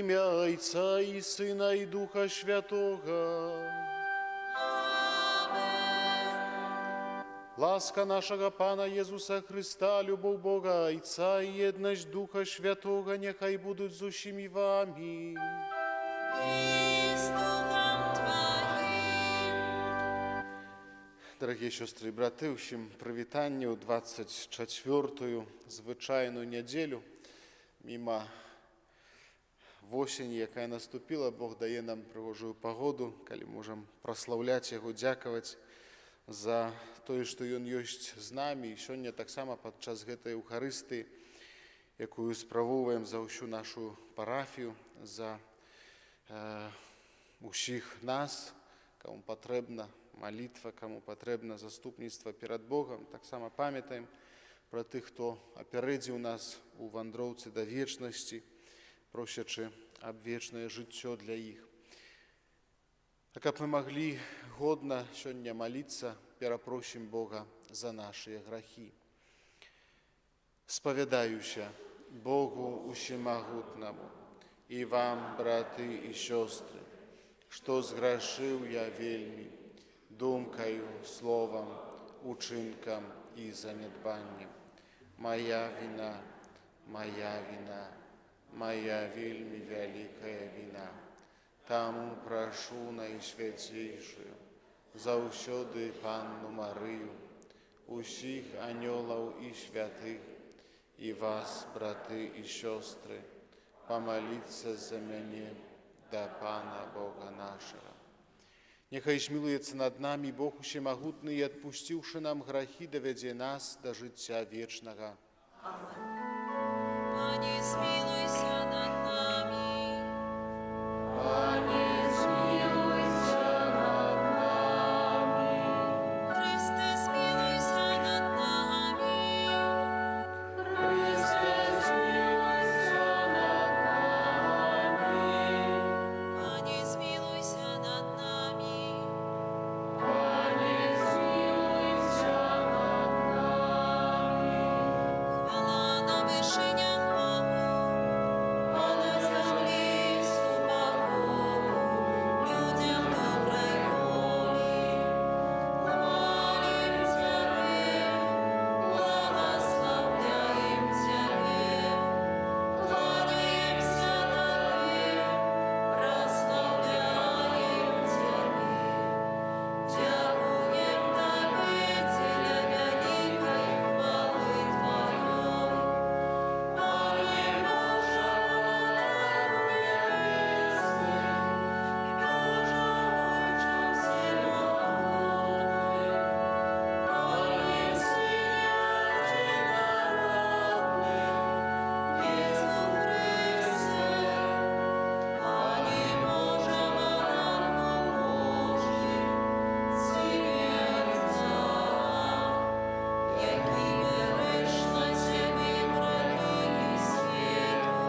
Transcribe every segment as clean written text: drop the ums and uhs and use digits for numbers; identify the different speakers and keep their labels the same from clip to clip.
Speaker 1: ім'я Отця і Сина і Духа Святого. Ласка нашего Пана Иисуса Христа, любовь Бога Отца и едность Духа Святого нехай будут з усіми вами.
Speaker 2: И с Духом Твоим.
Speaker 1: Дорогие сестры и браты, усім прывітанне ў 24-ю звычайную нядзелю. Мимо осені, якая наступила, Бог дае нам прыгожую погоду, калі можам праслаўляць Яго, дзякаваць за тое, што Ён ёсць з намі. І сёння таксама падчас гэтай Еўхарыстыі, якую справоўваем за ўсю нашу парафію, за усіх нас, каму патрэбна малітва, каму патрэбна заступніцтва перад Богам. Таксама памятаем пра тых, хто апярэдзіў нас у вандроўцы да вечнасці, просячы аб вечнае жыццё для іх. А каб мы маглі годна сёння маліцца, перапросім Бога за нашыя грахі. Спавядаюся Богу усемагутнаму і вам, браты і сёстры, што зграшыў я вельмі думкаю, словам, учынкам і занядбаннем. Моя віна, моя віна, моя вельмі вялікая віна. Таму прашу найсвяцейшую, заўсёды Панну Марыю, усіх анёлаў і святых, і вас, браты і сёстры, памаліцца за мяне да Пана Бога нашага. Нехай змілуецца над намі Бог усемагутны і, адпусціўшы нам грахі, давядзе нас да жыцця вечнага.
Speaker 2: Пане, змилуйся над нами.
Speaker 1: Пане, змілуйся над намі.
Speaker 2: Христе, змилуйся над нами.
Speaker 1: Христе, змілуйся над намі.
Speaker 2: Пане, змилуйся над нами.
Speaker 1: Пане, змілуйся над намі.
Speaker 2: Хвала на вишенях Богу, а на землі спокою, людям доброї волі. Хвалим Тебе, благословляем Тебе, кланяемся Тебе, прославляем Тебе. Дякуем Тебе, Теля великой хвалы Твоей. Пане Боже, Владарю небесный, Боже, Отче всемогутный, Пане Святый народный, Иисус Христе, Пане Боже, Монарху Божий, Сыне Отца, який береш на себе грехи світу,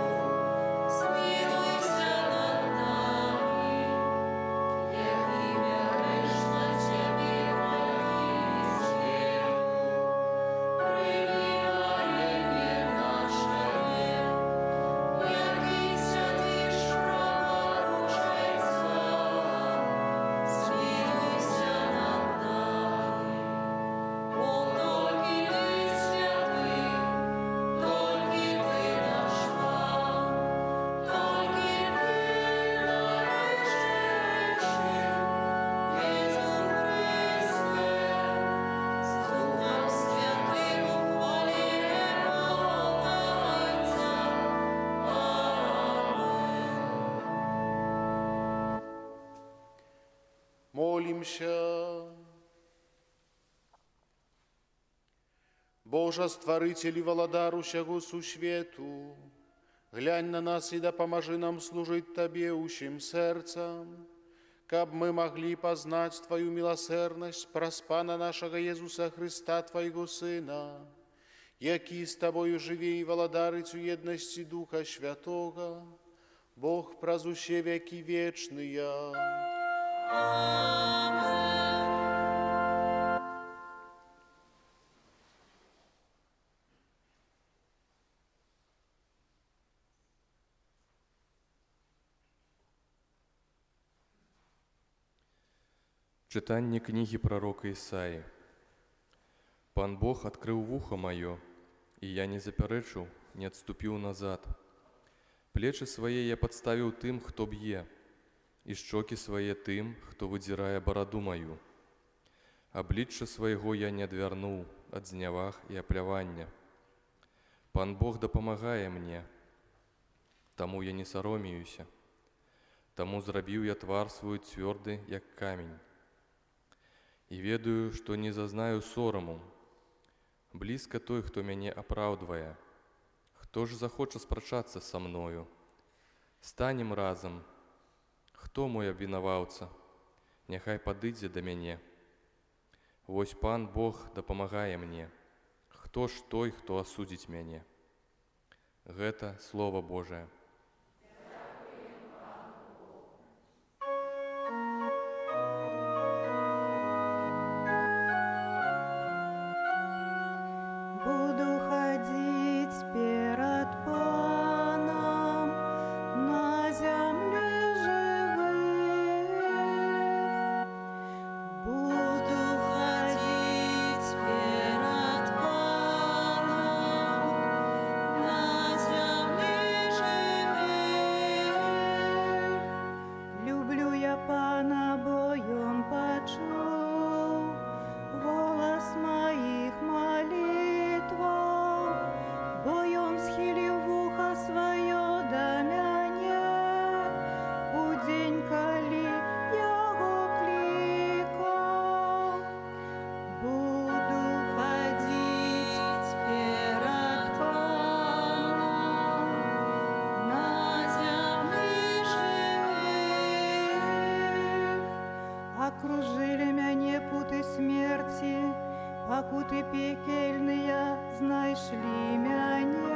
Speaker 2: змилуйся над нами, який береш на себе грехи світу, прийми моління наше, який святиш праворученця, змилуйся над нами. Бо тільки Ти святий, тільки Ти наш Пан, тільки Ти найвищий, Ісус Христе, з Духом Святим ухваліємо Отця. Амінь.
Speaker 1: Молімся. Божа, стваритель і валадар усяго сусвету, глянь на нас і дапамажы нам служыць Табе усім сэрцам, каб мы маглі пазнаць Твою міласэрнасць праз Пана нашага Езуса Христа, Твайго Сына, які з Табою жыве і валадарыць у еднасці Духа Святога, Бог праз усе векі вечныя.
Speaker 2: Amen.
Speaker 3: Читанне книги пророка Исаии. Пан Бог открыл вухо мое, и я не запярэчыў, не отступил назад. Плечи свои я подставил тым, кто б'е, и щоки свои тым, кто выдзірае бороду мою. Обличча свайго я не адвярнуў ад зняваг і аплявання. Пан Бог дапамагае мне, таму я не саромеюся. Таму зрабіў я твар свой цвёрды, як камень. І ведаю, што не зазнаю сораму. Блізка той, хто мяне апраўдвае. Хто ж захоча спрачацца са мною? Станем разам. Хто мой абвінаваўца? Няхай падыдзе да мяне. Вось Пан Бог дапамагае мне. Хто ж той, хто асудзіць мяне? Гэта Слова Божае.
Speaker 4: Буду ходить перед Паном на земле живых.
Speaker 2: Буду ходить перед Паном на земле живых.
Speaker 4: Люблю я Пана, бо Он почув голос моих молитваў, бо Он схилив ухо свое до мяне у день, коли Яго кликал. Буду
Speaker 2: Ходить перед Паном на земле живых.
Speaker 4: окружили мяне путы смерти, пакуты пекельные знайшли мяне.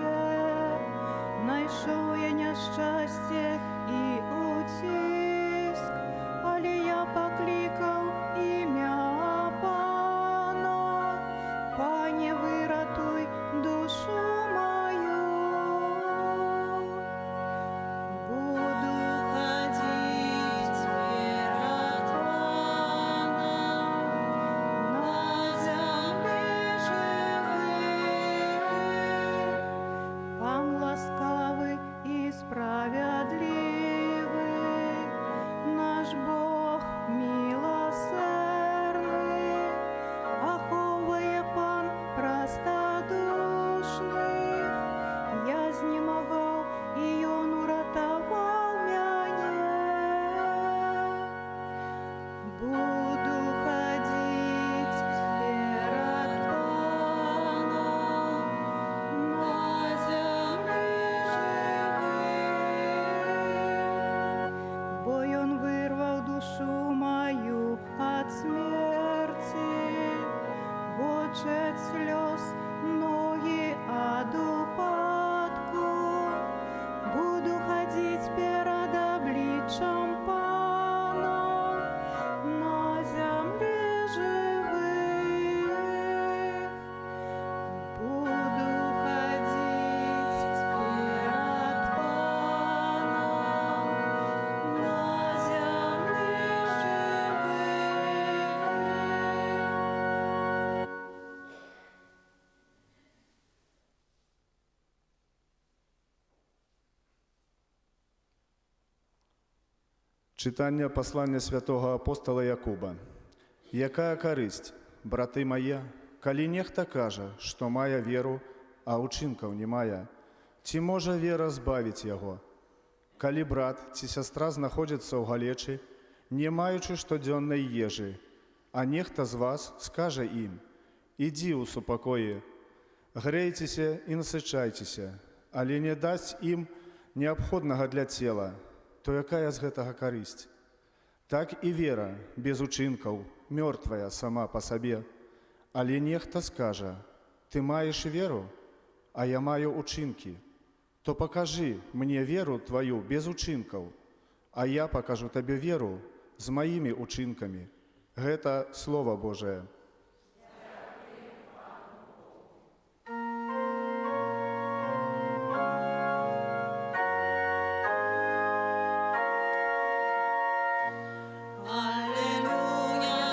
Speaker 4: Найшоў я няшчасце і уціск, але я паклікаў імя Пана. Пане, выратуй душу мою. Буду
Speaker 2: Ходить перед Паном на земле живых.
Speaker 4: Пан ласкавы і справядлівы, наш Бог милосердны, ахоўвае Пан простодушных. Я знемагаў, і Ён уратаваў мяне. Буду ходить перед Паном
Speaker 2: На земле живых.
Speaker 4: бо Ён вырваў душу мою ад смерти, вочет слёз, ноги ад упадку. Буду ходить перед обличчям Пана на земле живых. Буду ходить перед Паном
Speaker 2: На земле живых.
Speaker 5: Читання послання святого апостола Якуба. Якая карысць, браты мае, калі нехта кажа, што мае веру, а ўчынкаў не мае, ці можа вера збавіць яго? Калі брат ці сястра знаходзяцца ў галечы, не маючы штодзённай ежы, а нехта з вас скажа ім: «Ідзі ў супакоі, грэйцеся і насычайцеся», але не дасць ім неабходнага для цела, то якая з гэтага карысць? Так і вера без учынкаў, мёртвая сама па сабе. Але нехта скажа: «Ты маеш веру, а я маю учынкі, то пакажы мне веру твою без учынкаў, а я пакажу табе веру з маімі учынкамі». Гэта Слова Божае.
Speaker 2: Аллилуйя,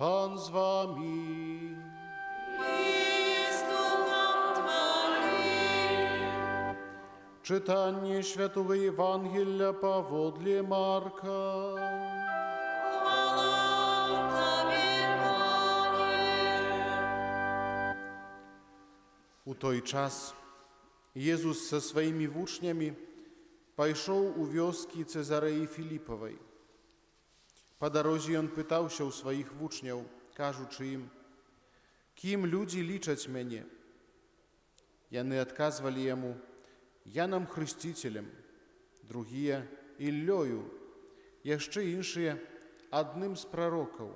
Speaker 1: Пан з вами.
Speaker 2: И с Духом Твоим.
Speaker 1: Читання Святого Євангелія поводле Марка.
Speaker 2: Хвала Тебе, Пане.
Speaker 1: У той час Єzus со своїми вучнями пайшов у вёскі Цезареї Філіпової. По дорозі він питався у своїх вучняв, кажучи їм, «Ким люди лічать мене?» Яны адказвалі яму, «Яном Хрестителем, другие – Іллёю, яшчэ іншыя – адным з прарокаў».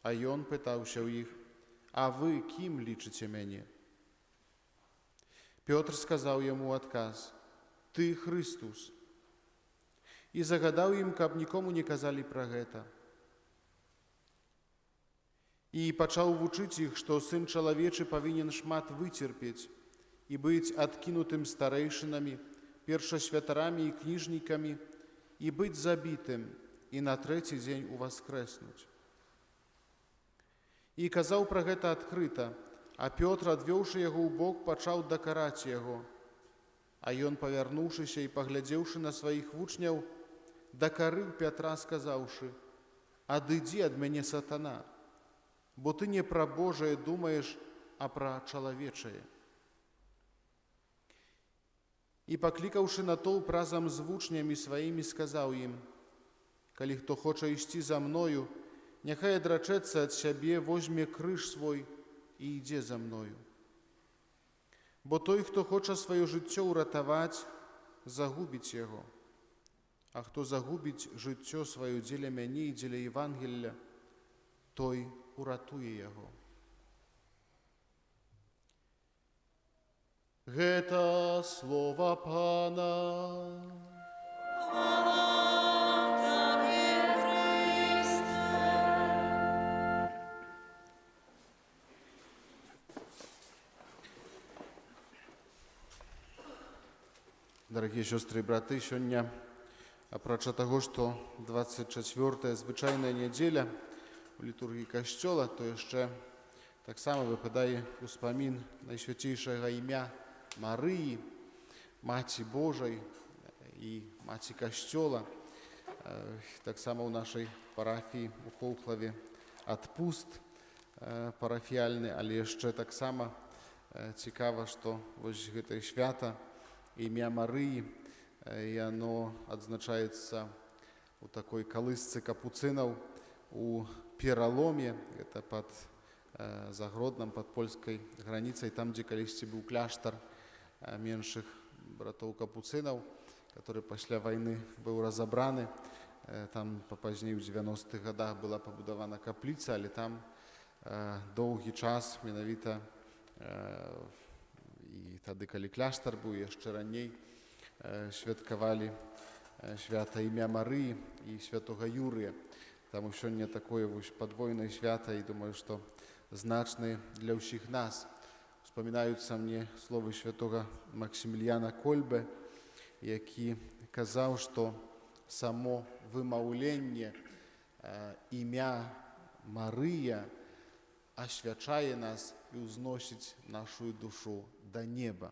Speaker 1: А ён пытаўся ў іх, «А вы кім лічыце мяне?» Пётр сказаў яму адказ, «Ты Христус». І загадаў ім, каб нікому не казалі пра гэта. І пачаў вучыць іх, што Сын Чалавечы павінен шмат выцерпець і быць адкінутым старэйшынамі, першасвятарамі і кніжнікамі, і быць забітым, і на трэці дзень уваскрэснуць. І казаў пра гэта адкрыта, а Пётр, адвёўшы яго ў бок, пачаў дакараць яго. А ён, павярнуўшыся і паглядзеўшы на сваіх вучняў, дакарыў Пятра, сказаўшы, «Адыдзі ад мяне, сатана, бо ты не пра Божае думаеш, а пра чалавечае». І, паклікаўшы натоўп разам з вучнямі сваімі, сказаў ім, «Калі хто хоча ісці за мною, няхай адрачэцца ад сябе, возьме крыж свой і ідзе за мною. Бо той, хто хоча сваё жыццё ўратаваць, загубіць яго. А хто загубіць жыццё сваё дзеля мяне і дзеля Евангелля, той уратуе яго». Гэта слова Пана.
Speaker 2: Хвала Тебе, Христе.
Speaker 1: Дарагія сёстры і браты, сёння, апрача таго, што 24-я звычайная нядзеля у літургіі касцёла, то яшчэ таксама выпадае ўспамін найсвяцейшага імя Марыі, Маці Божай і Маці Касцёла. Таксама ў нашай парафіі у Холклаве адпуст парафіяльны, але яшчэ таксама цікава, што вось гэтае свята, імя Марыі, яно адзначаецца у такой калысцы капуцынаў у Пераломе, гэта пад Загродном, пад польскай граніцай, там, дзе калісьці быў кляштар меншых братоў капуцынаў, который пасля вайны быў разабраны. Там папазней у 90-х годах была пабудавана капліца, але там доўгі час менавіта і тады, калі кляштар быў, яшчэ раней святкавалі свята імя Марыі і святога Юрыя. Таму сёння такое вось падвойнае свята, і думаю, што значныя для ўсіх нас. Успамінаюцца мне словы святога Максіміліяна Кольбе, які казаў, што само вымаўленне імя Марыя асвячае нас і ўзносіць нашу душу да неба.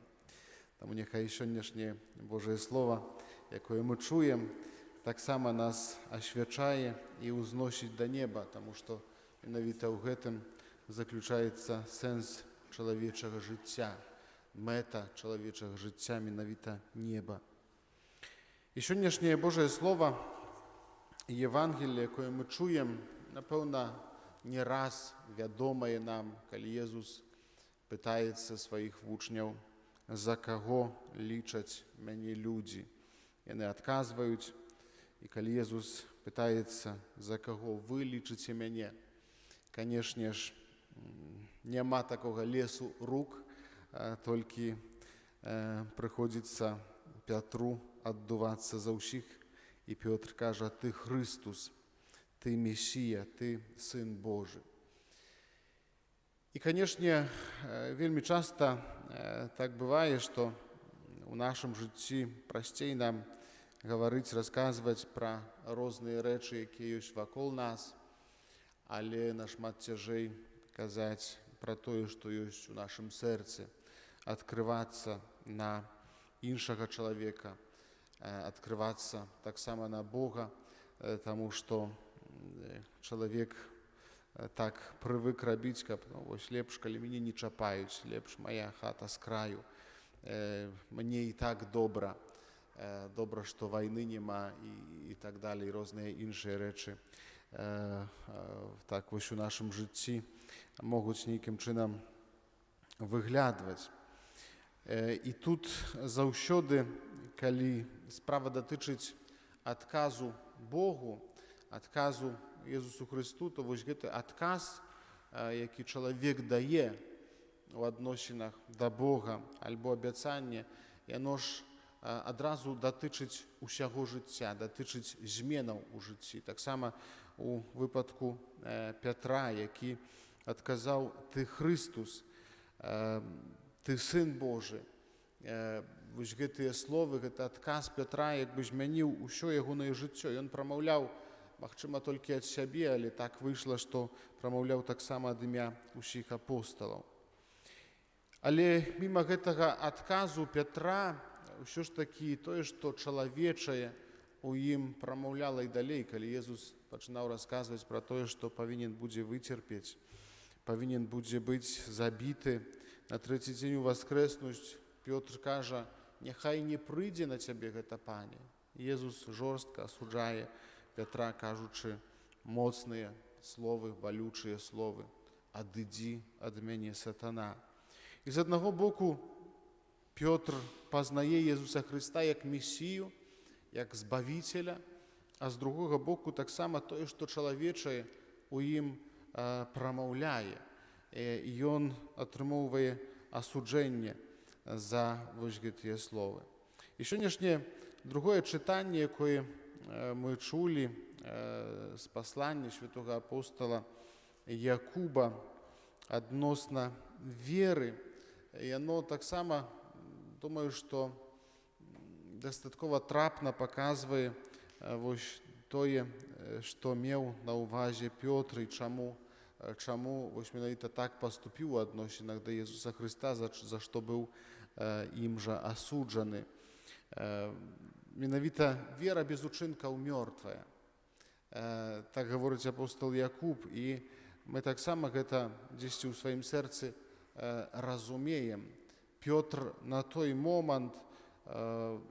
Speaker 1: Таму няхай сённяшняе Божае Слова, якое мы чуем, таксама нас асвячае і ўзносіць да неба, таму што менавіта ў гэтым заключаецца сэнс чалавечага жыцця, мэта чалавечага жыцця менавіта неба. І сённяшняе Божае Слова, Евангелие, якое мы чуем, напэўна, не раз вядомае нам, калі Езус пытаецца сваіх вучняў, за каго лічаць мяне людзі. Яны адказваюць, і калі Езус пытаецца, за каго вы лічыце мяне, канешне ж, няма такога лесу рук, толькі прыходзіцца Пятру аддувацца за ўсіх, і Пётр кажа, ты Христус, ты Месія, ты Сын Божы. І, канешне, вельмі часта так бывае, што у нашым жыцці прасцей нам гаварыць, расказваць пра розныя рэчы, якія ёсць вакол нас, але нашмат цяжэй казаць пра тое, што ёсць у нашым сэрцы, адкрывацца на іншага чалавека, адкрывацца таксама на Бога, таму што чалавек так прывык рабіць, каб вось лепш, калі мяне не чапаюць, лепш мая хата з краю, мне і так добра, добра, што вайны няма і так далей, розныя іншыя рэчы. Так вось у нашым жыцці могуць нейкім чынам выглядваць. І тут заўсёды, калі справа датычыць адказу Богу, адказу Езусу Хрысту, то вось гэты адказ, які чалавек дае у адносінах да Бога, альбо абяцанне, яно ж адразу датычыць усяго жыцця, датычыць зменаў у жыцці. Таксама у выпадку Пятра, які адказаў: «Ты Хрыстус, ты Сын Божы». Вось гэтыя словы, гэты адказ Пятра як бы змяніў усё ягонае жыццё. Ён прамаўляў, магчыма, толькі ад сябе, але так выйшла, што прамаўляў таксама ад імя ўсіх апосталаў. Але міма гэтага адказу Пятра ўсё ж такі тое, што чалавечае у ім прамаўляла і далей, калі Езус пачынаў расказваць пра тое, што павінен будзе выцерпець, павінен будзе быць забіты, на трэці дзень уваскрэснуць. Пётр кажа: «Няхай не прыйдзе на цябе гэта, Пане». Езус жорстка асуджае Пятра, кажучы моцныя словы, балючыя словы: «Адыдзі ад мяне, сатана». І з аднаго боку Пётр пазнае Езуса Хрыста як Месію, як Збавіцеля, а з другога боку таксама тое, што чалавечае у ім прамаўляе. І ён атрымоўвае асуджэнне за вось гэтыя словы. І сённяшняе другое чытанне, якое мы чулі з паслання святога апостала Якуба адносна веры, яно таксама, думаю, што дастаткова трапна паказвае вось тое, што меў на ўвазе Пётр і чаму вось менавіта так паступіў у адносінах да Езуса Хрыста, за што быў ім жа асуджаны. Менавіта вера без учынкаў мёртвая. Так гаворыць апостол Якуб, і мы таксама гэта дзесьці ў сваім сэрцы разумеем. Пётр на той момант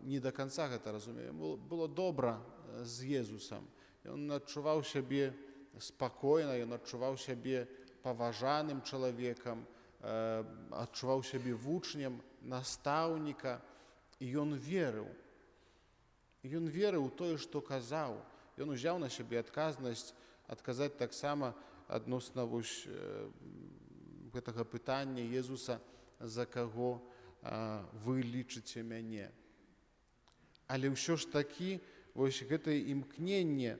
Speaker 1: не да канца гэта разумее. Было добра з Езусам. Ён адчуваў сябе спакойна, ён адчуваў сябе паважаным чалавекам, адчуваў сябе вучнем, настаўніка, і ён верыў. Ён верыў у тое, што казаў. Ён узяў на сябе адказнасць адказаць таксама адносна вось гэтага пытання Езуса: «За каго вы лічыце мяне?». Але ўсё ж такі вось гэтае імкненне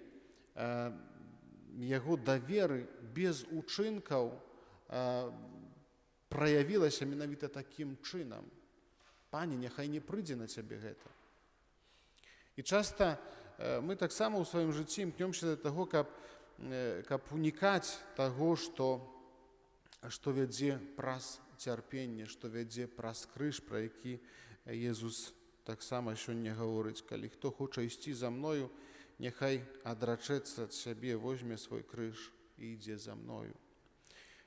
Speaker 1: яго даверы без учынкаў праявілася менавіта такім чынам: «Пане, няхай не прыйдзе на цябе гэта». І часта мы таксама ў сваім жыцці імкнёмся да таго, каб унікаць таго, што вядзе праз цярпенне, што вядзе праз крыж, пра які Езус таксама сёння гаворыць: «Калі хто хоча ісці за мною, няхай адрачэцца ад сябе, возьме свой крыж і ідзе за мною».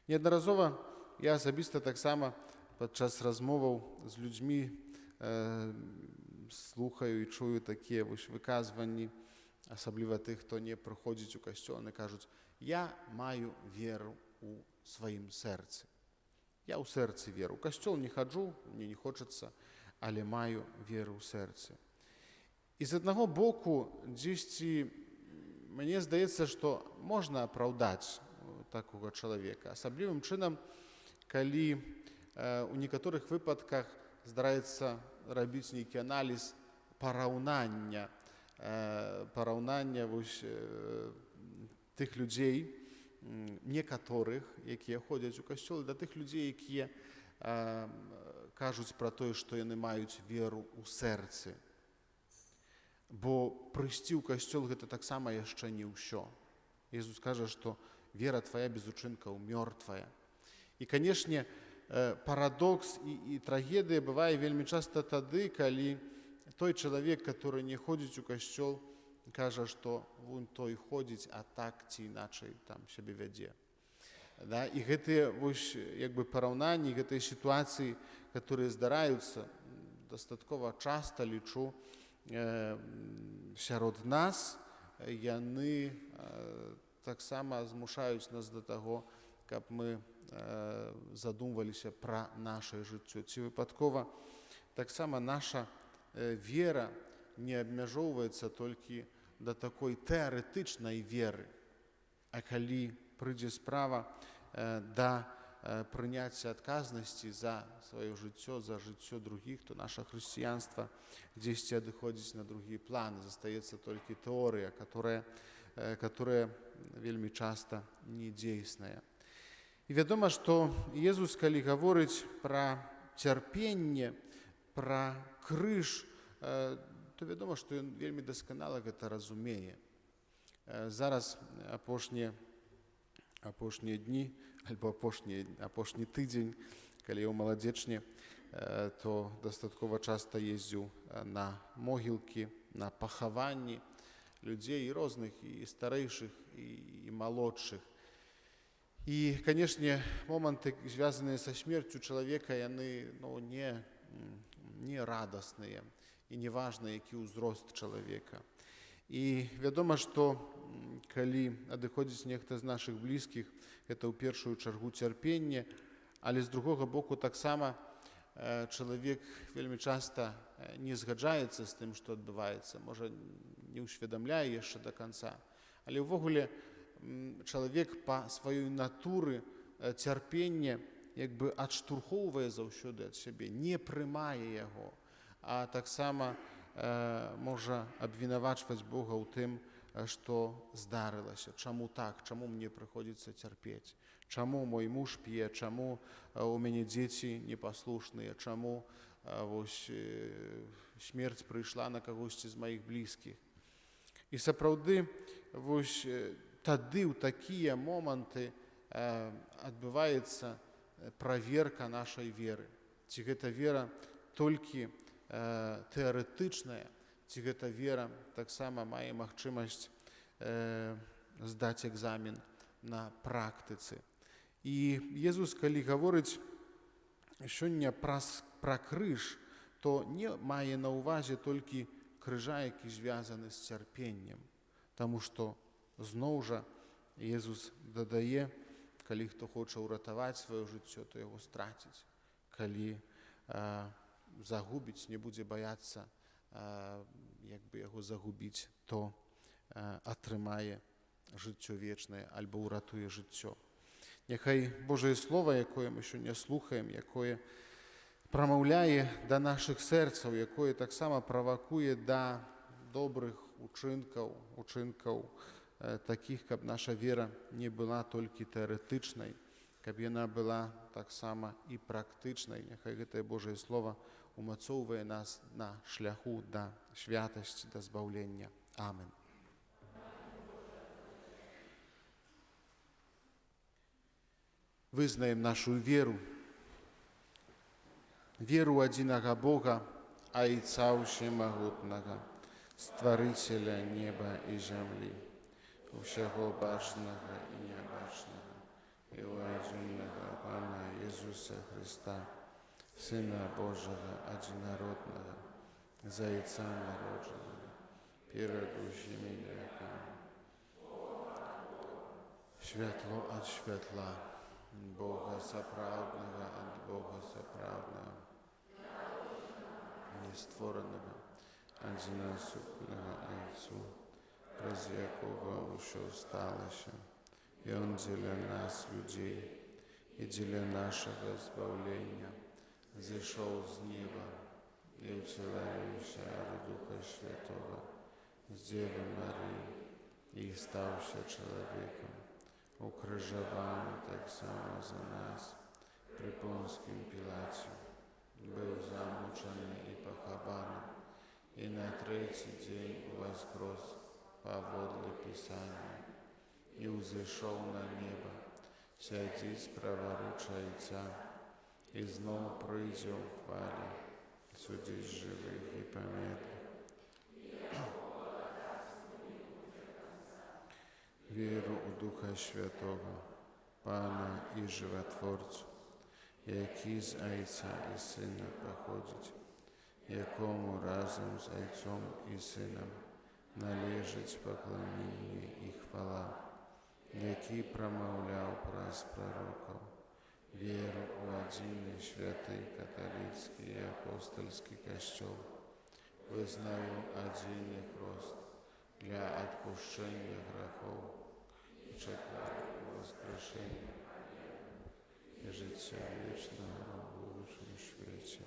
Speaker 1: Неаднаразова я асабіста таксама падчас размоваў з людзьмі слухаю і чую такія вось выказванні, асабліва тых, хто не прыходзіць у касцёл, і кажуць: «Я маю веру у сваім сэрцы. Я ў сэрцы веру. У касцёл не хаджу, мне не хочацца, але маю веру ў сэрцы». І з аднаго боку, дзесьці мне здаецца, што можна апраўдаць такога чалавека. Асаблівым чынам, калі у некаторых выпадках здараецца рабіць нейкі аналіз параўнання вось тых людзей, некаторых, якія ходзяць у касцёл, да тых людзей, якія кажуць пра тое, што яны маюць веру ў сэрцы. Бо прыйсці ў касцёл гэта таксама яшчэ не ўсё. Езус кажа, што вера твоя без учынкаў мёртвая. І, канешне, парадокс і трагедыя бывае вельмі часта тады, калі той чалавек, который не ходзіць у касцёл, кажа, што вунь той ходзіць, а так ці іначай там сябе вядзе. Да? І гэтыя параўнанні, гэтыя сітуацыі, которые здараюцца дастаткова часта, лічу, сярод нас, яны таксама змушаюць нас да таго, каб мы задумваліся пра нашае жыццё. Ці выпадкова таксама наша вера не абмяжоўваецца толькі да такой тэарэтычнай веры, а калі прыйдзе справа да прыняцця адказнасці за сваё жыццё, за жыццё другіх, то наша хрысціянства дзесьці адыходзіць на другі план, застаецца толькі тэорыя, которая вельмі часта не дзейсная. І вядома, што Езус, калі гаворыць пра цярпенне, пра крыж, то вядома, што ён вельмі дасканала гэта разумее. Зараз апошнія дні, альбо апошні тыдзень, калі я ў Маладзечні, то дастаткова часта ездзіў на могілкі, на пахаванні людзей і розных, і старэйшых, і малодшых. І, канешне, моманты, звязаныя са смерцю чалавека, яны не радасныя, і неважна, які ўзрост чалавека. І вядома, што калі адыходзіць нехта з нашых блізкіх, гэта ў першую чаргу цярпенне, але з другога боку таксама чалавек вельмі часта не згаджаецца з тым, што адбываецца, можа, не ўсведамляе яшчэ да канца. Але ўвогуле чалавек па сваёй натуры цярпенне адштурхоўвае заўсёды ад сябе, не прымае яго, а таксама можа абвінавачваць Бога ў тым, што здарылася. Чаму так? Чаму мне прыходзіцца цярпець? Чаму мой муж п'е? Чаму у мяне дзеці непаслушныя? Чаму смерць прыйшла на кагосьці з маіх блізкіх? І сапраўды, тады ў такія моманты адбываецца праверка нашай веры. Ці гэта вера толькі тэарэтычная, ці гэта вера таксама мае магчымасць здаць экзамен на практыцы. І Езус, калі гаворыць сёння пра крыж, то не мае на ўвазе толькі крыжа, які звязаны з цярпеннем. Таму што зноў жа Езус дадае, калі хто хоча ўратаваць сваё жыццё, то яго страціць. Калі загубіць, не будзе баяцца яго загубіць, то атрымае жыццё вечнае альбо ўратуе жыццё. Няхай Божае Слова, якое мы сёння слухаем, якое прамаўляе да нашых сэрцаў, якое таксама правакуе да добрых учынкаў такіх, каб наша вера не была толькі тэарэтычнай, каб яна была таксама і практычнай. Няхай гэтае Божае Слова умацоўвае нас на шляху да святасці, да збаўлення. Амен. Вызнаем нашу веру адзінага Бога, Айца Усемагутнага, Стварыцеля неба і зямлі, усяго бачнага і нябачнага, і ў адзінага Пана Езуса Хрыста, Сына Божага адзінароднага, за Айца народжанага, перад усімі векамі. Святло ад святла, Бога сапраўднага ад Бога сапраўднага, нестворанага, адзінасутнага Айцу, праз якога ўсё сталася. Ён дзеля нас, людзей, і дзеля нашага збаўлення зышоў з неба і ўцелавіўся ад Духа Святога з Дзевы Марыі і стаўся чалавекам, укрыжаваны таксама за нас пры Понскім Пілаце, быў замучаны і пахаваны, і на трэці дзень уваскрос паводле Пісання, і узышоў на неба, сядзіць праваруча Айца, і зноў прыйдзе ў хвалі, судзіць жывых і памерлых. Веру у Духа Святого, Пана і Жыватворцу, які з Айца і Сына паходзіць, якому разам з Айцом і Сынам належыць пакланенне і хвала, які прамаўляў праз прарокаў, веру ў адзіны святы каталіцкі і апостольскі касцёл, вызнаю адзіны хрост для адпушчэння грахоў і чакаю воскрешэння і жыцця вечнага ў будучым свеце.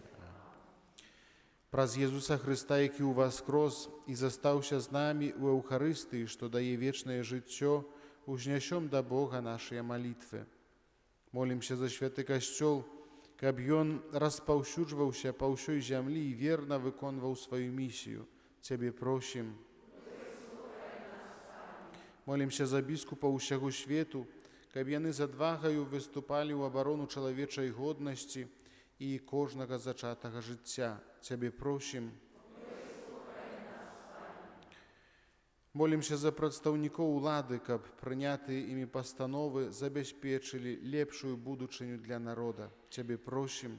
Speaker 1: Праз Езуса Хрыста, які ўваскрос і застаўся з намі ў Еўхарыстыі, што дае вечнае жыццё, узнясём да Бога нашыя малітвы. Молімся за святы касцёл, каб ён распаўсюджваўся па ўсёй зямлі і верна выконваў сваю місію. Цябе просім. Молімся за біскупаў усяго свету, каб яны з адвагаю выступалі ў абарону чалавечай годнасці і кожнага зачатага жыцця. Цябе просім. Молімся за прадстаўнікоў улады, каб прынятыя імі пастановы забяспечылі лепшую будучыню для народа. Цябе просім.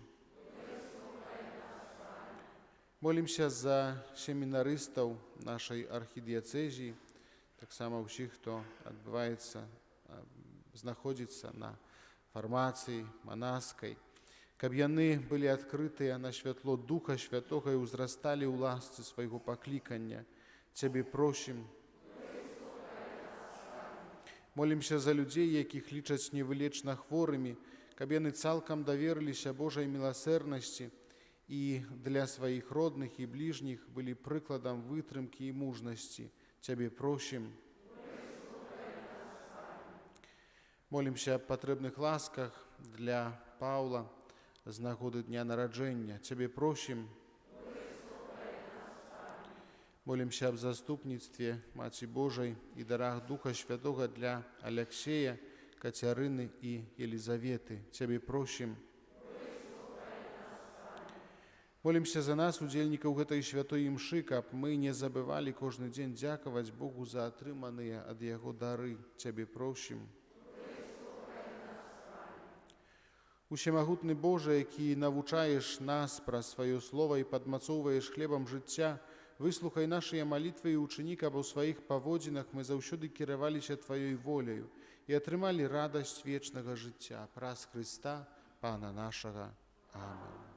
Speaker 1: Молімся за семінарыстаў нашай архідыяцэзіі, таксама ўсіх, хто знаходзіцца на фармацыі манаскай, каб яны былі адкрытыя на святло Духа Святога і ўзрасталі ў ласцы свайго паклікання. Цябе просім. Молімся за людзей, якіх лічаць невылечна хворымі, каб яны цалкам даверыліся Божай міласэрнасці і для сваіх родных і бліжніх былі прыкладам вытрымкі і мужнасці. Цябе просім. Молімся аб патрэбных ласках для Паўла з нагоды дня нараджэння. Цябе просім. Молімся аб заступніцтве Маці Божай і дарах Духа Святога для Аляксея, Кацярыны і Елізаветы. Цябе просім. Молімся за нас, удзельнікаў гэтай святой імшы, каб мы не забывалі кожны дзень дзякаваць Богу за атрыманыя ад Яго дары. Цябе просім. Усемагутны Божа, які навучаеш нас праз сваё слова і падмацоўваеш хлебам жыцця, выслухай нашыя малітвы і учыні, каб у сваіх паводзінах мы заўсёды кіраваліся Тваёй воляю і атрымалі радасць вечнага жыцця праз Хрыста, Пана нашага. Амен.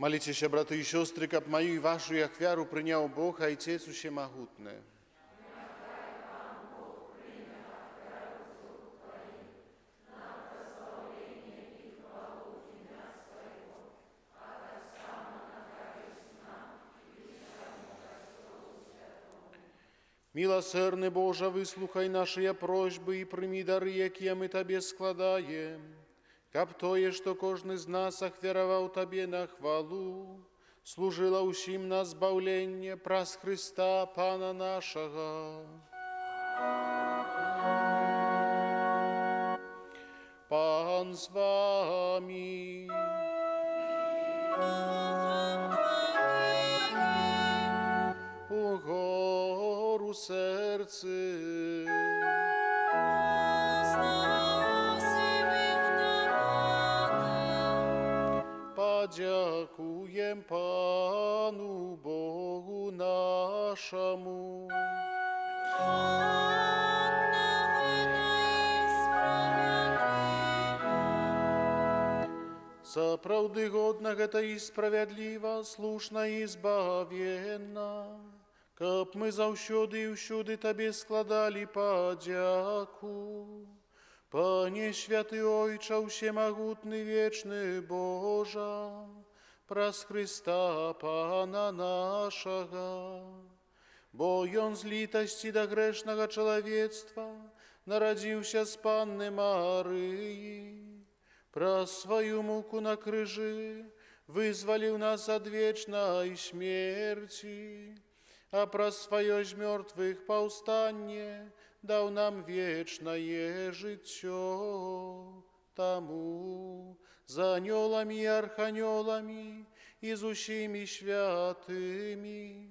Speaker 1: Молитеся, браты и сестры, каб мою и вашу ахвяру принял Бог, Отец Усемогутный. Милосердный Боже, выслухай наши просьбы и прими дары, якія мы Табе складаем, каб тое, што кожны з нас ахвяраваў Табе на хвалу, служила усім на збаўленне праз Христа, Пана нашага. Пан з вами. У гору серце. Подякуєм Пану Богу нашому. Сапраўды годна гэта і справядліва, слушна і збавенна, каб мы заўсёды і ўсюды Табе складалі падзяку. Пане святы Ойча, усемагутны вечны Божа, праз Христа Пана нашага, бо Ён з літасці да грэшнага чалавецтва нарадзіўся з Панны Марыі, праз сваю муку на крыжы вызваліў нас ад вечнай смерці, а праз сваё з мёртвых паўстанне даў нам вечнае жыццё. Таму з анёламі і арханёламі і з усімі святымі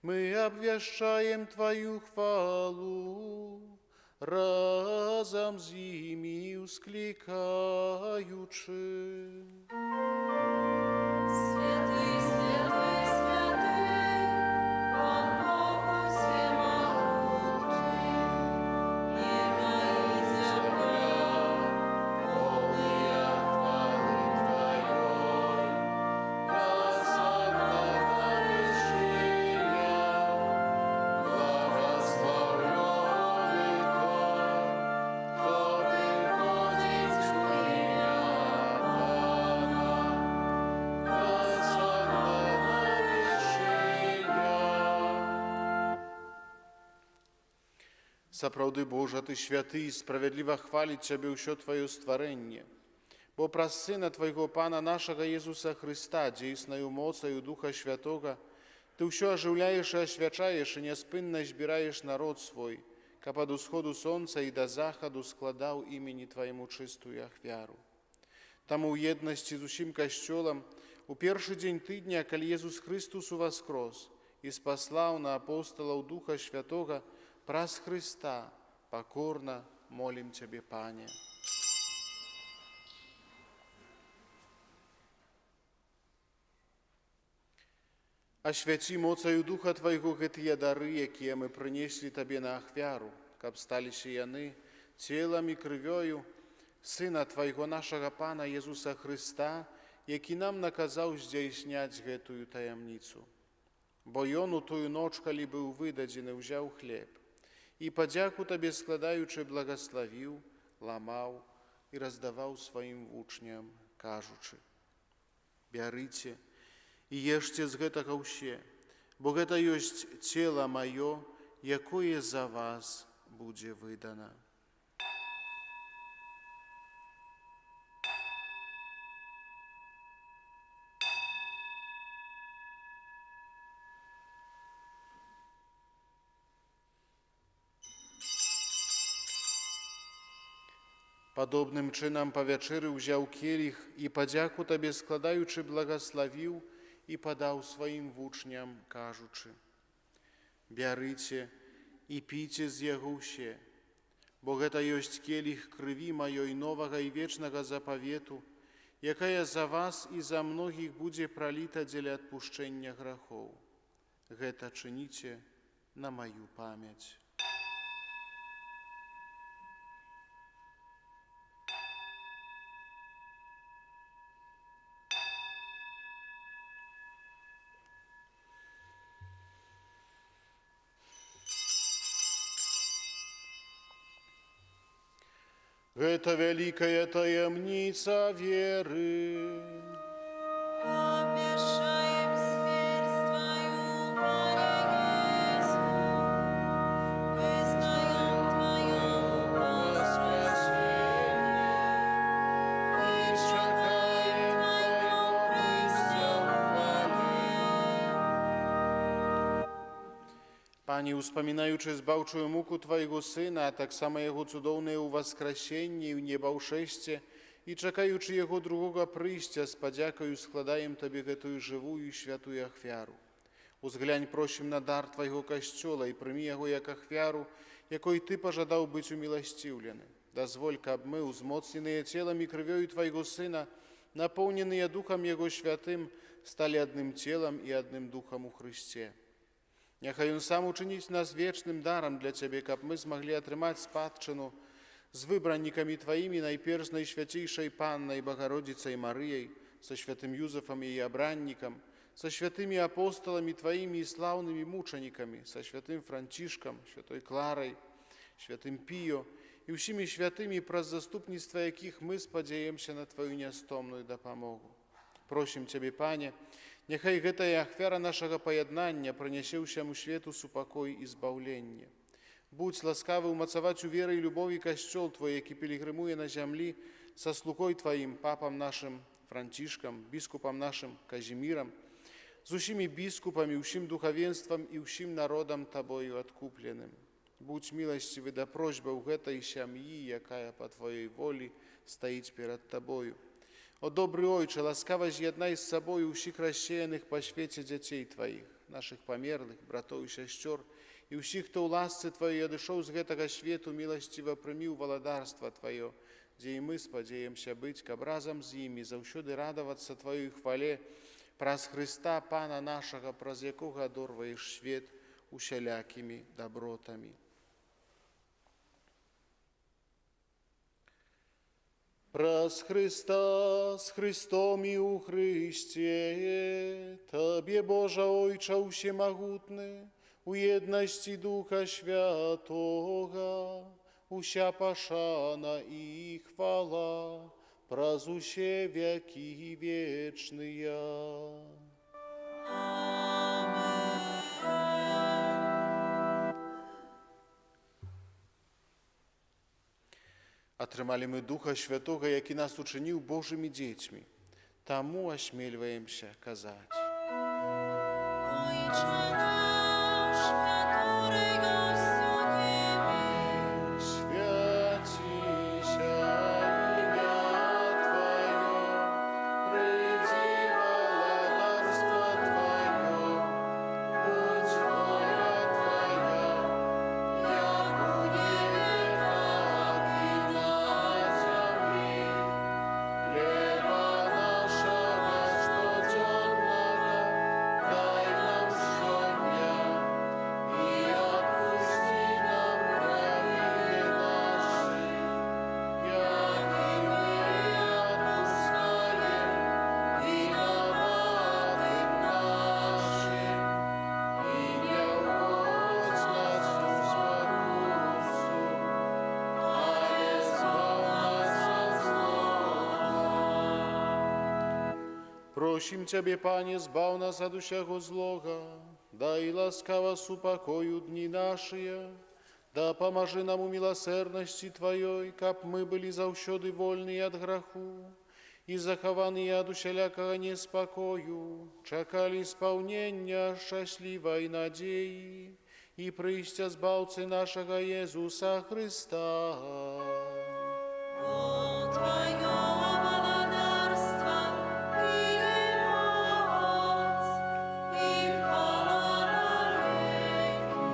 Speaker 1: мы абвяшчаем Тваю хвалу, разам з імі усклікаючы.
Speaker 2: Святый, святый, святый, Пан Бог усемогутний, неба и земля, полные хвалы Твоей, Просадного вершиня, благословленный Той, кто приходит в имя Бога.
Speaker 1: Сапраўды, Божа, Ты святы і справядліва хваліць Цябе ўсё Тваё стварэнне, бо праз Сына Твайго Пана нашага Езуса Христа, дзейснаю моцаю Духа Святога, Ты ўсё ажыўляеш і асвячаеш і няспынна збіраеш народ свой, каб ад усходу сонца і да захаду складаў імені Твайму чыстую ахвяру. Таму ў еднасці з усім касцёлам у першы дзень тыдня, калі Езус Христус уваскрос і спаслаў на апосталаў Духа Святога, праз Христа покорно молим Тебе, Пане. Асвяці моцаю Духа Твайго гэтыя дары, якія мы прынеслі Табе на ахвяру, каб сталіся яны целам і крывёю Сына Твайго нашага Пана Езуса Христа, які нам наказаў здзяйсняць гэтую таямніцу. Бо Ён у тую ноч, калі быў выдадзены, узяў хлеб, і падзяку Табе складаючы благаславіў, ламаў і раздаваў сваім вучням, кажучы: «Бярыце і ешце з гэтага ўсе, бо гэта ёсць цела маё, якое за вас будзе выдана». Падобным чынам па вячэры ўзяў келіх і падзяку Табе складаючы благаславіў і падаў сваім вучням, кажучы: «Бярыце і піце з яго ўсе, бо гэта ёсць келіх крыві маёй новага і вечнага запавету, якая за вас і за многіх будзе праліта дзеля адпушчэння грахоў. Гэта чыніце на маю памяць». Гэта вялікая таямніца веры.
Speaker 2: Обвящаем смерть Твою, Пане Иисус,
Speaker 1: Пане, успамінаючы збаўчую муку Твайго Сына, а таксама Яго цудоўнае ўваскрасенне і ў небаўшэсце, і чакаючы Яго другога прыйсця, з падзякаю складаем Табе гэтую жывую і святую ахвяру. Узглянь, просім, на дар Твайго касцёла і прымі яго як ахвяру, якой Ты пажадаў быць уміласціўлены. Дазволь, каб мы, узмоцненыя целам і крывёю Твайго Сына, напоўненыя Духам Яго Святым, сталі адным целам і адным Духам у Христе. Няхай Ён сам учыніць нас вечным дарам для Цябе, каб мы змаглі атрымаць спадчыну з выбраннікамі Тваімі, найперш найсвяцейшай Паннай Багародзіцай Марыяй, са святым Юзафам і абраннікам, са святымі апосталамі Тваімі і слаўнымі мучанікамі, са святым Францішкам, святой Кларай, святым Піо і ўсімі святымі, праз заступніцтва якіх мы спадзяемся на Тваю нястомную дапамогу. Просім Цябе, Пане, няхай гэтая ахвяра нашага паяднання прынясе ўсяму свету супакой і збаўленне. Будзь ласкавы ўмацаваць у веры і любові касцёл Твой, які пілігрымуе на зямлі, са слугой Тваім, папам нашым Францішкам, біскупам нашым Казімірам, з усімі біскупамі, усім духавенствам і ўсім народам Табою адкупленым. Будь міласцівы да просьбаў гэтай сям'і, якая па Твоей волі стаіць перад Табою. О добры Ойче, ласкава з'яднай з сабою ўсіх рассеяных па свеце дзяцей Тваіх, нашых памерлых, братоў і сясцёр, і ўсіх, хто ў ласцы Тваёй адышоў з гэтага свету, міласціва прымі ў валадарства Тваё, дзе і мы спадзеемся быць, каб разам з імі заўсёды радавацца Тваёй хвале праз Хрыста, Пана нашага, праз якога адорваеш свет усялякімі дабротамі. Праз Христа, з Христом і у Христе, Табе, Божа Ойча усемагутны, у єдності Духа Святого, уся пашана і хвала, праз усе веки вечные. Атрымалі мы Духа Святога, які нас учыніў Божымі дзецьмі. Таму асмельваемся казаць.
Speaker 2: Ojcze nasz, któryś w niebie,
Speaker 1: Святися ім'я Твоє, прийди владарство Твоє, будь воля Твоя,
Speaker 2: jak u niebie, tak i na ziemi.
Speaker 1: хлеба нашего щоденного дай нам сегодня, и отпусти нам грехи наши, як и мы отпускаем виноватым нашим, и не вводь нас в спокусу, але избав нас от злого. Просім Цябе, Пане, збав нас ад усяго злога, дай ласкава супакою дні нашыя, да памажы нам у міласэрнасці Тваёй, каб мы былі заўсёды вольныя ад граху і захаваныя ад усялякага неспакою, чакалі спаўнення шчаслівай надзеі і прыйсця збаўцы нашага Езуса Христа.
Speaker 2: Bo Twoją władarstwa i moc, i chwała na wieki.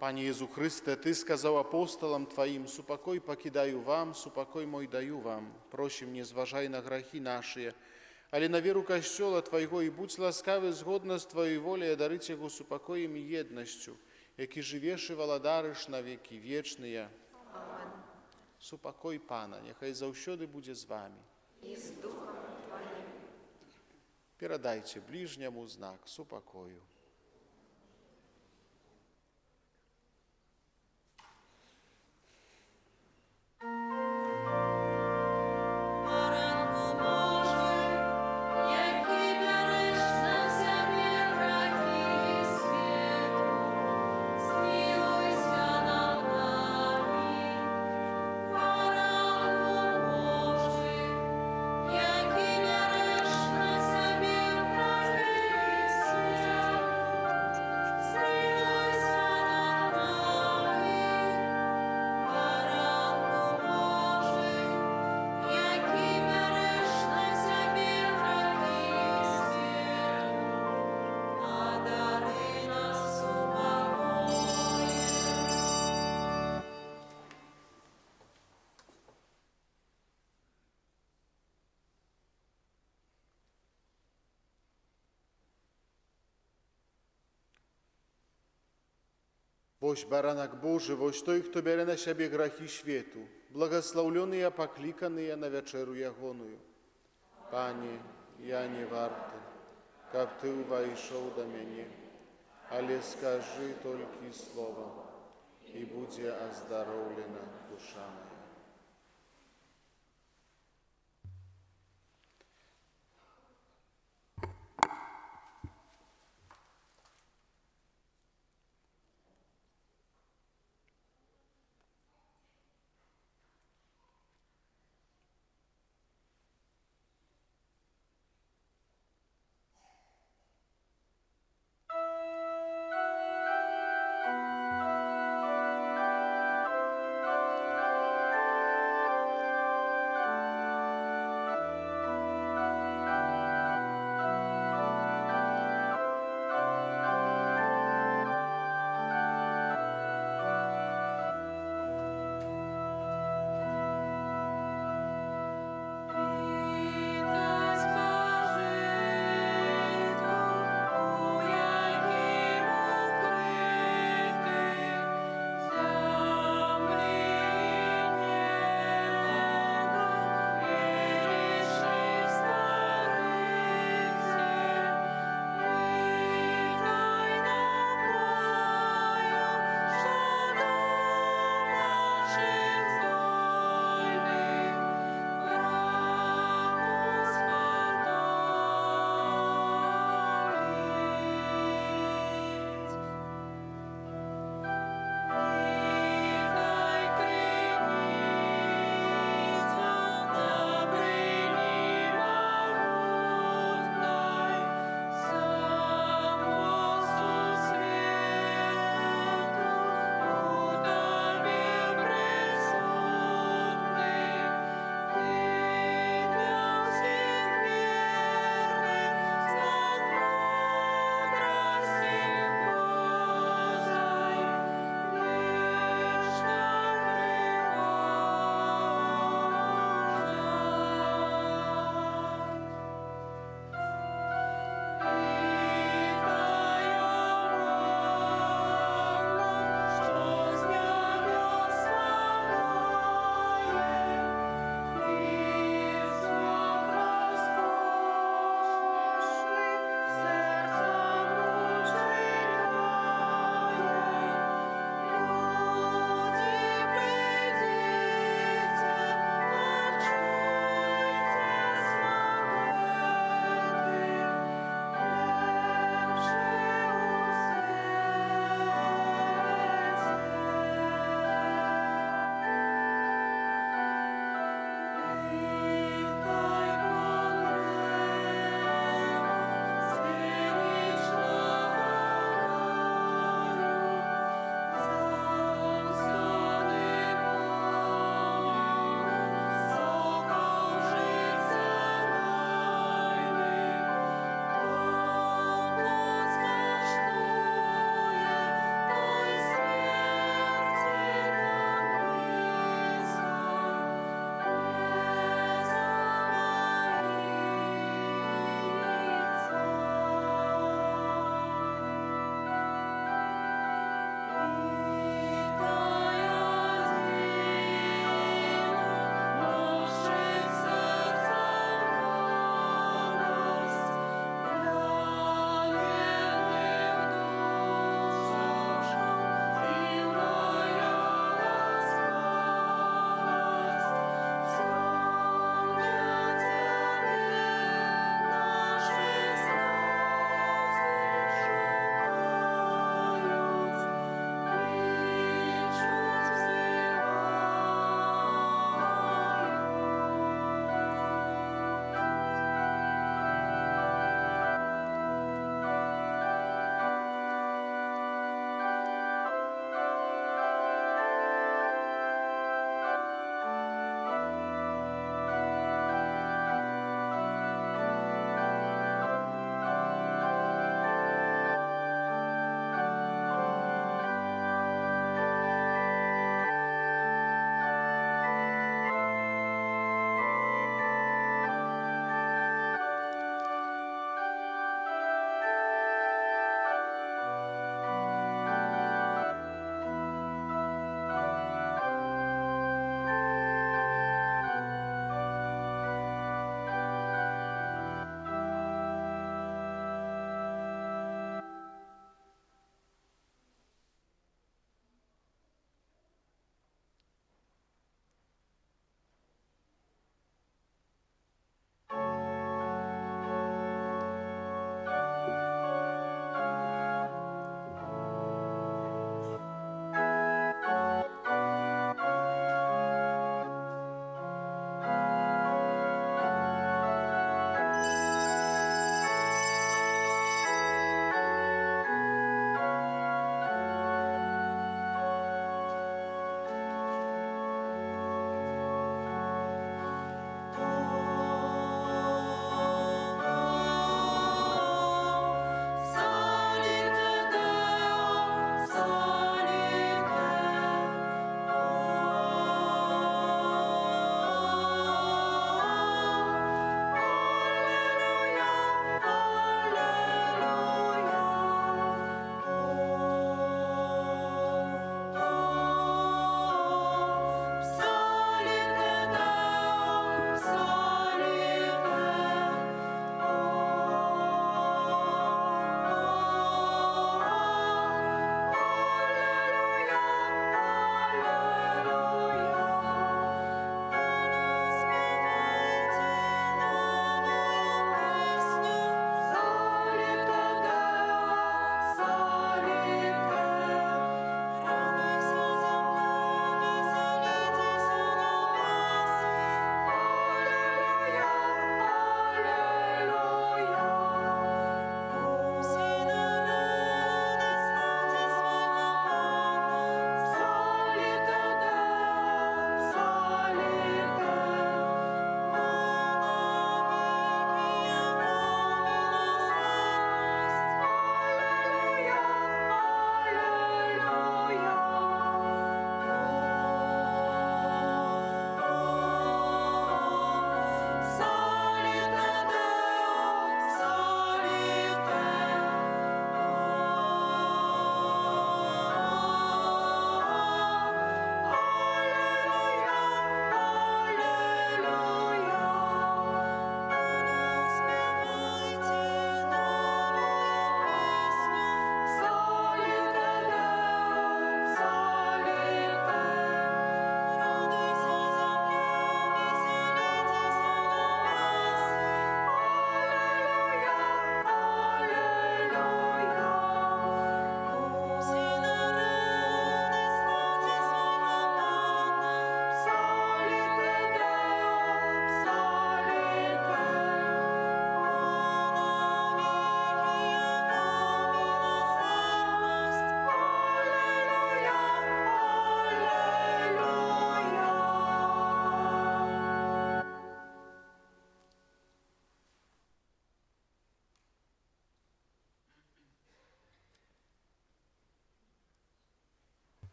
Speaker 1: Panie Jezu Chryste, Ty skazał apostolam Twoim, supokoj покидаю вам, supokoj мой даю вам. Просим, не зважай на грехи наши, але на веру Костела Твоего, и будь ласкавы згодно з Твоей волей дарить Его супокоем и едностью, які живеш и владариш на веки вечные. Супокой Пана, нехай заўсёды будзе з вами.
Speaker 6: І з Духом Твоїм.
Speaker 1: Передайте ближнему знак супокою.
Speaker 2: Baranku Boży, jaki bierzesz na ziemię grzechy światu, zmiłuj się nad nami. Baranku Boży, jaki bierzesz na ziemię grzechy światu,
Speaker 1: Woś baranak Boży, woś той, kto bierze na siebie grachy światu, błogosławiony i poklikany na wieczeru Jagoную. Panie, ja nie warty, kab Ty uwajszał do mnie, ale skaży tylko słowo i będzie ozdrowiona dusza moja.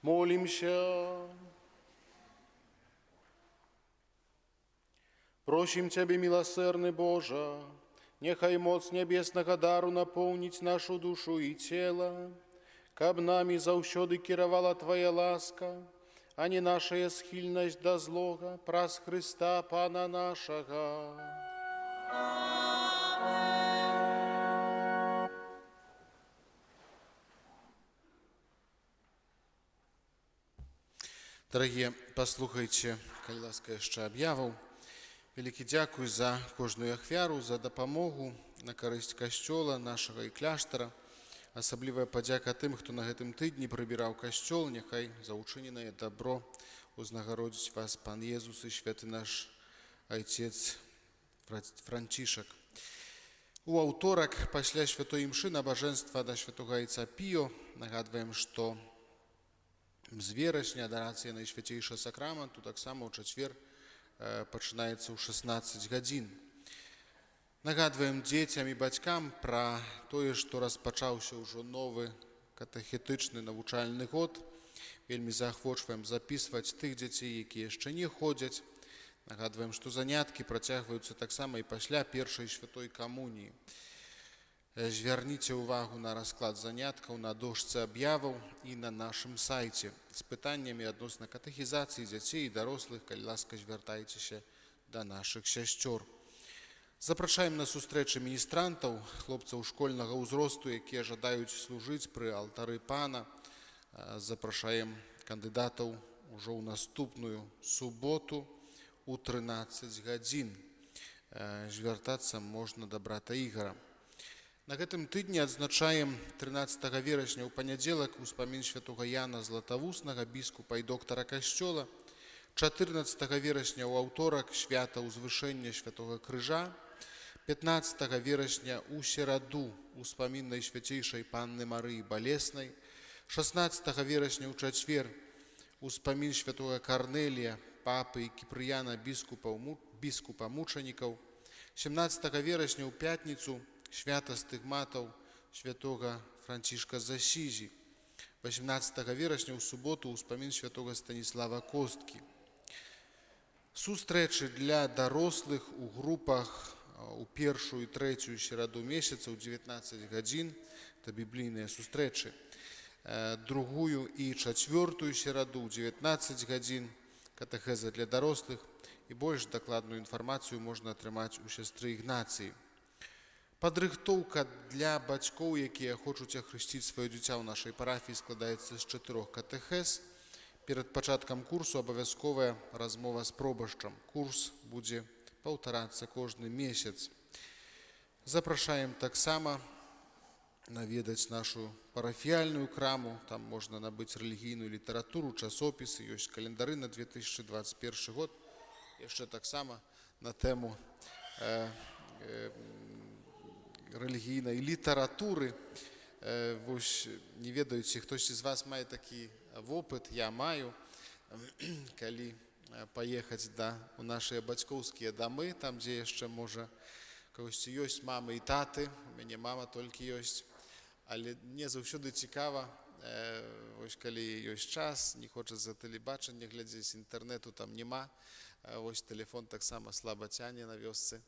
Speaker 1: Молимся. Просим Тебе, милосердный Боже, нехай моц небесного дару наполнить нашу душу и тело, каб нами заўсёды кіравала Твоя ласка, а не наша схильность до злога, праз Христа Пана нашего. Дорогие, послухайте, калі ласка, яшчэ аб'яваў. Вялікі дзякуй за кожную ахвяру, за дапамогу на карысць касцёла нашага і кляштара. Асаблівая падзяка тым, хто на гэтым тыдні прыбіраў касцёл. Няхай за ўчыненае дабро узнагародзіць вас Пан Езус і святы наш айцец Францішак. У аўторак пасля святой імшы набажэнства да святога айца Піо нагадваем, што з верасня адарацыя Найсвяцейшага сакраменту таксама ў чацвер пачынаецца ў 16 гадзін. Нагадваем дзецям і бацькам пра тое, што распачаўся ўжо новы катэхетычны навучальны год. Вельмі заахвочваем запісваць тых дзяцей, якія яшчэ не ходзяць. Нагадваем, што заняткі працягваюцца таксама і пасля першай святой камуніі. Звярніце ўвагу на расклад заняткаў на дошцы аб'яваў і на нашым сайце з пытаннямі адносна катэхізацыі дзяцей і дарослых, калі ласка, звяртайцеся да нашых сясцёр. Запрашаем на сустрэчы міністрантаў, хлопцаў школьнага ўзросту, якія жадаюць служыць пры алтары Пана. Запрашаем кандыдатаў ужо ў наступную суботу у 13 гадзін. Звяртацца можна да брата Ігара. На гэтым тыдні адзначаем 13 верасня ў панядзелак успамін святога Яна Златавуснага, біскупа і доктара касцёла, 14 верасня ў аўторак свята ўзвышэння святога Крыжа, 15 верасня ў сераду успамін Найсвяцейшай Панны Марыі Балеснай, 16 верасня ў чацвер успамін святога Карнелія, папы і Кіпрыяна, біскупа мучанікаў, 17 верасня ў пятніцу свята стыгматаў святога Францішка з Асізі, 18 верасня ў суботу успамін святога Станіслава Косткі. Сустрэчы для дарослых у групах у першую і трэцюю сераду месяца ў 19 гадзін, это біблійныя сустрэчы, другую і чацвёртую сераду ў 19 гадзін, катэхеза для дарослых, і больш дакладную інфармацыю можна атрымаць у сястры Ігнацыі. Падрыхтоўка для бацькоў, якія хочуць ахрысціць сваё дзіця ў нашай парафіі, складаецца з 4 катэхез. Перад пачаткам курсу абавязковая размова з пробашчам. Курс будзе паўтарацца кожны месяц. Запрашаем таксама наведаць нашу парафіяльную краму. Там можна набыць рэлігійную літаратуру, часопісы, ёсць календары на 2021 год. Яшчэ таксама на тэму рэлігійнай літаратуры. Вось не ведаю, ці хтосьці з вас мае такі вопыт, я маю, калі паехаць у нашыя бацькоўскія дамы, там, дзе яшчэ, можа, кагосьці ёсць мамы і таты, у мяне мама толькі ёсць, але мне заўсёды цікава, вось калі ёсць час, не хочацца тэлебачання глядзець, інтэрнэту там няма, вось тэлефон таксама слаба цяне на вёсцы.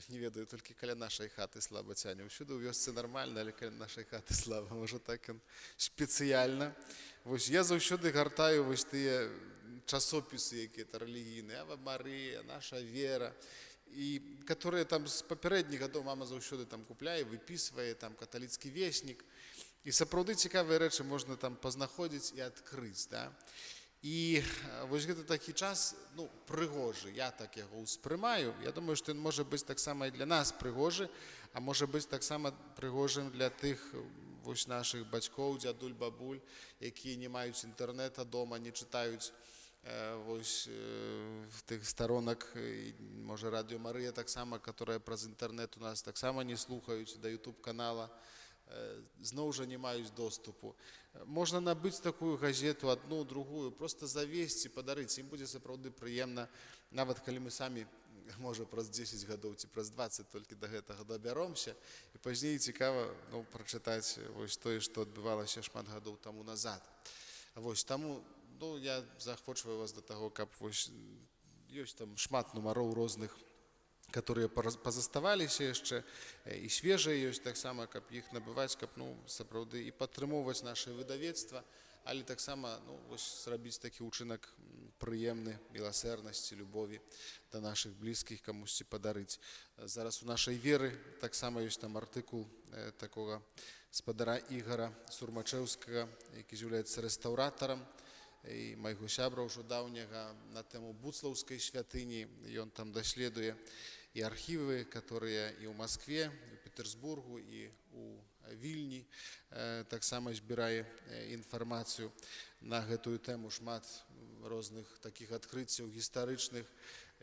Speaker 1: Не ведаю, толькі каля нашай хаты слаба цяне. Усюды ў вёсцы нармальна, але каля нашай хаты слаба. Можа, так ён спецыяльна. Вось я заўсёды гартаю вось тыя часопісы, якія-то рэлігійныя, Ава Марыя, Наша вера, і которые там з папярэдніх гадоў мама заўсёды там купляе, выпісвае, там каталіцкі веснік. І сапраўды цікавыя рэчы можна там пазнаходзіць і адкрыць, да? І вось гэта такі час, прыгожы, я так яго ўспрымаю. Я думаю, што ён можа быць таксама і для нас прыгожы, а можа быць таксама прыгожым для тых вось нашых бацькоў, дзядуль, бабуль, якія не маюць інтэрнэта дома, не чытаюць вось тых старонак, можа, Радыё Марыя таксама, которая праз інтэрнэт у нас таксама не слухаюць, да YouTube-канала, зноў жа не маюць доступу. Можна набыць такую газету, адну, другую, просто завесці, падарыць. Ім будзе сапраўды прыемна, нават калі мы самі, можа, праз 10 гадоў ці праз 20 толькі да гэтага дабяромся, і пазней цікава прачытаць вось тое, што адбывалася шмат гадоў таму назад. Вось таму я заахвочваю вас да таго, каб вось ёсць там шмат нумароў розных, которые пазаставаліся яшчэ і свежыя ёсць таксама, каб іх набываць, каб сапраўды і падтрымоўваць наше выдавецтва, але таксама зрабіць такі ўчынак прыемны міласэрнасці, любові да нашых блізкіх, камусьці падарыць. Зараз у нашай веры таксама ёсць там артыкул такога спадара Ігара Сурмачэўскага, які з'яўляецца рэстаўратарам і майго сябра ўжо даўняга на тэму буцлаўскай святыні. Ён там даследуе і архівы, которые і ў Маскве, і ў Петербургу, і ў Вільні таксама збірае інфармацыю на гэтую тэму, шмат розных такіх адкрыццяў гістарычных.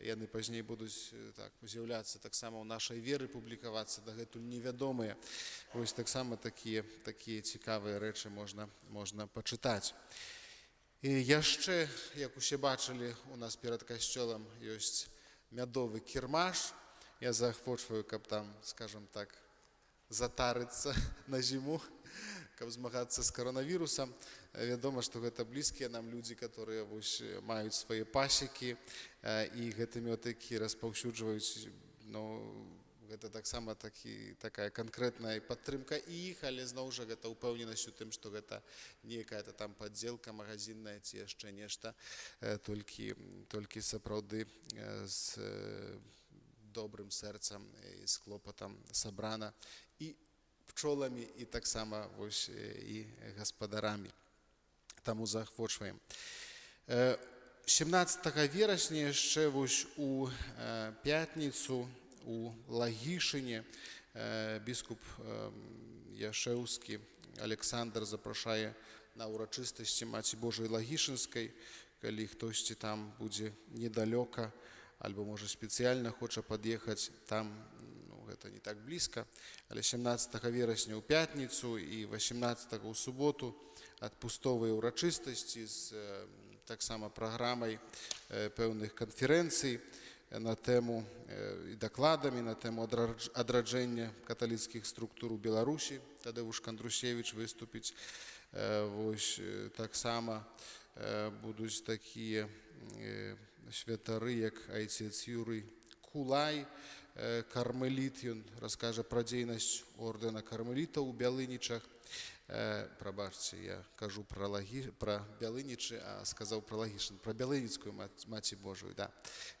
Speaker 1: Яны пазней будуць з'яўляцца таксама ў нашай веры, публікавацца дагэтуль невядомыя. Вось таксама такія цікавыя рэчы можна пачытаць. І яшчэ, як усе бачылі, у нас перад касцёлам ёсць мядовы кірмаш. Я заахвочваю, каб там, скажем так, затарыцца на зіму, каб змагацца з каранавірусам. Вядома, што гэта блізкія нам людзі, которые маюць свае пасекі, і гэты мёд, які распаўсюджваюць, гэта таксама такая канкрэтная падтрымка іх, але зноў жа гэта ўпэўненасць у тым, што гэта нейкая там падзелка магазінная ці яшчэ нешта, толькі сапраўды з добрым сэрцам і з клопатам сабрана і пчоламі, і таксама і гаспадарамі. Таму заахвочваем. 17 верасня яшчэ у пятніцу у Лагішыне біскуп Яшэўскі Александр запрашае на ўрачыстасці Маці Божай Лагішынскай, калі хтосьці там будзе недалёка, альбо можа спецыяльна хоча пад'ехаць, там гэта не так блізка, але 17 верасня ў пятніцу і 18 ў суботу адпустовыя ўрачыстасці з таксама праграмай пэўных канферэнцый на тэму і дакладамі на тэму адраджэння каталіцкіх структур у Беларусі. Тадеуш Кандрусевіч выступіць. Вось таксама будуць такія святары, як айцец Юрый Кулай, кармеліт. Ён раскажа пра дзейнасць ордэна кармелітаў у Бялынічах. Прабачце, я кажу пра Бялынічы, а сказаў пра Лагішын, пра Бялыніцкую Маці Божую, да,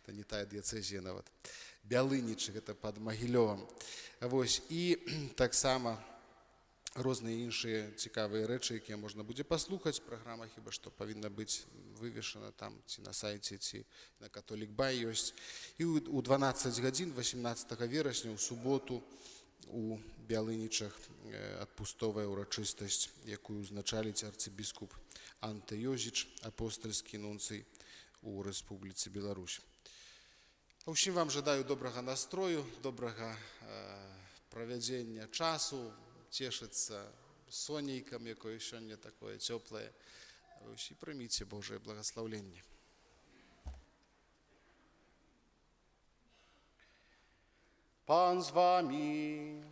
Speaker 1: это не тая дыяцэзія нават. Бялынічы, гэта пад Магілёвам. Вось, і таксама розныя іншыя цікавыя рэчы, якія можна будзе паслухаць. Праграма хіба што павінна быць вывешана там ці на сайце, ці на Католік.бай ёсць. І ў 12 гадзін 18 верасня ў суботу у Бялынічах адпустовая ўрачыстасць, якую узначаліць арцыбіскуп Анте Йозіч, апостальскі нунцый у Рэспубліцы Беларусь. Усім вам жадаю добрага настрою, добрага правядзення часу, цешыцца сонейкам, якое сёння такое цёплае. І прыміце Божае благаслаўленне. Пан з вами.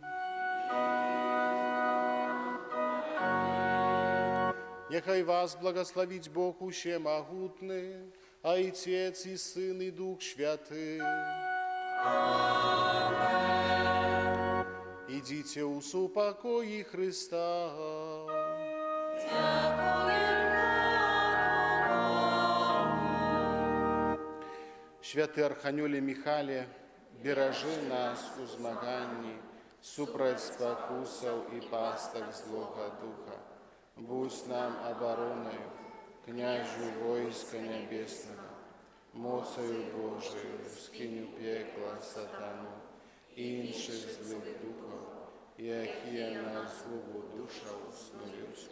Speaker 1: Нехай вас благословить Бог Ущемогутный, Отец и Сын и Дух Святый. Аминь. Идите у супокои Христа. Святый Арханёле Михале, беражы нас у змаганні, супраць спакусаў і пастак злога духа. Будь нам обороною, княжу войска небесного, моцаю Божию скинь у пекла сатану і інших злих духов, які на злобу душа уснують.